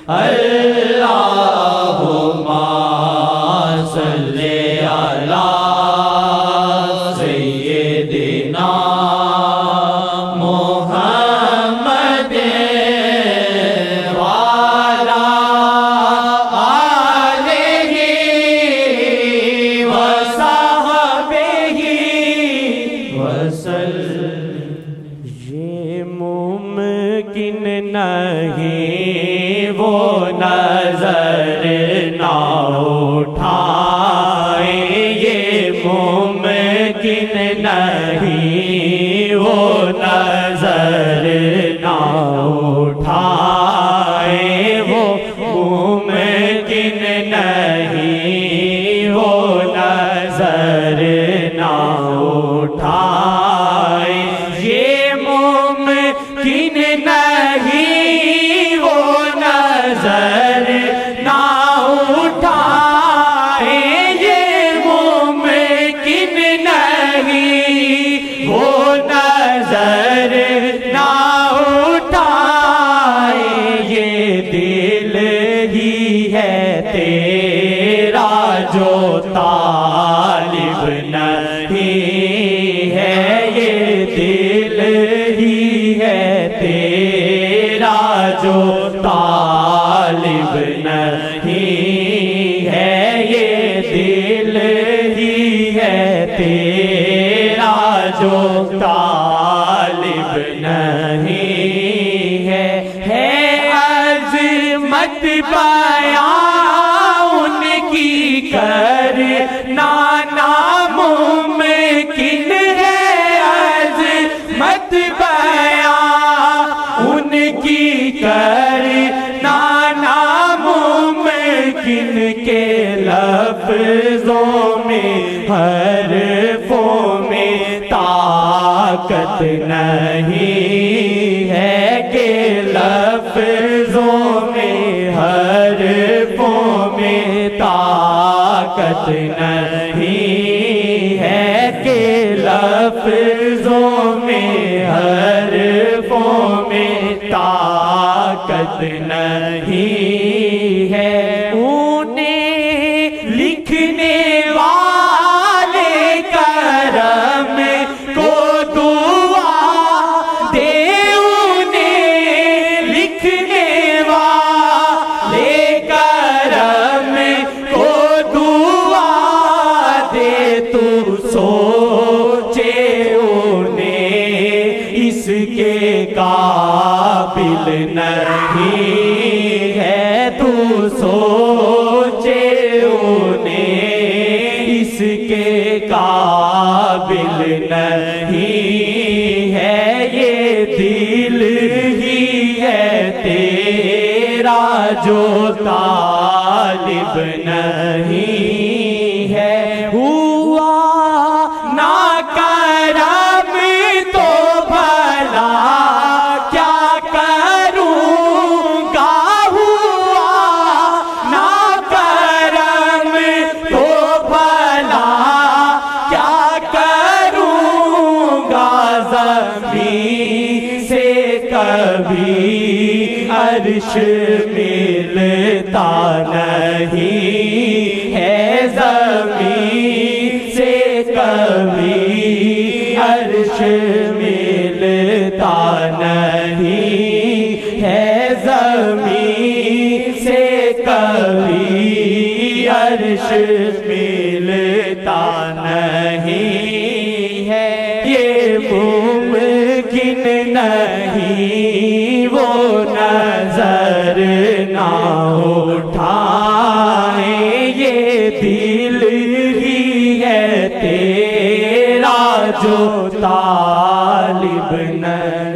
اللہم صلی علی سیدنا محمد وعلی آلہ وصحبہ وسلم۔ یہ ممکن نہیں وہ نظر نہ اٹھائیں، یہ ممکن نہیں وہ نظر نہ اٹھائیں، وہ ممکن نہیں وہ نظر نہ اٹھائیں، یہ ممکن نہیں وہ نظر نہ اٹھائیں، یہ ممکن نہیں وہ نظر نہ اٹھائیں، یہ دل ہی ہے تیرا جو طالب نہیں ہے، یہ دل ہی ہے تیرا جو طالب نہیں ہے، یہ دل ہی ہے تیرا جو طالب نہیں ہے عظمت بیان ان کی کرنا ناممکن ہے، عظمت بیان ان کی کرنا ناممکن کے لفظوں میں حرفوں میں طاقت نہیں ہے، کہ لفظوں میں حرفوں میں طاقت نہیں ہے، کہ لفظوں میں حرفوں میں طاقت نہیں ہے، انہیں لکھنے والے کرم کو دعا دے، انہیں لکھنے والے کرم کو دعا دے، تو سوچے انہیں اس کے قابل نہیں ہے، تو سوچے انہیں اس کے قابل نہیں ہے، یہ دل ہی ہے تیرا جو طالب نہیں ہے، ہوا نہ کرم تو بھلا کیا کروں گا، ہوا نہ کرم تو بھلا کیا کروں گا، زمین سے کبھی عرش ملتا نہیں ہے، زمین سے کبھی عرش ملتا نہیں ہے، زمین سے کبھی عرش ملتا نہیں ہے، یہ ممکن نہیں وہ نظر نہ اٹھائیں، یہ دل ہی ہے تیرا جو طالب نہیں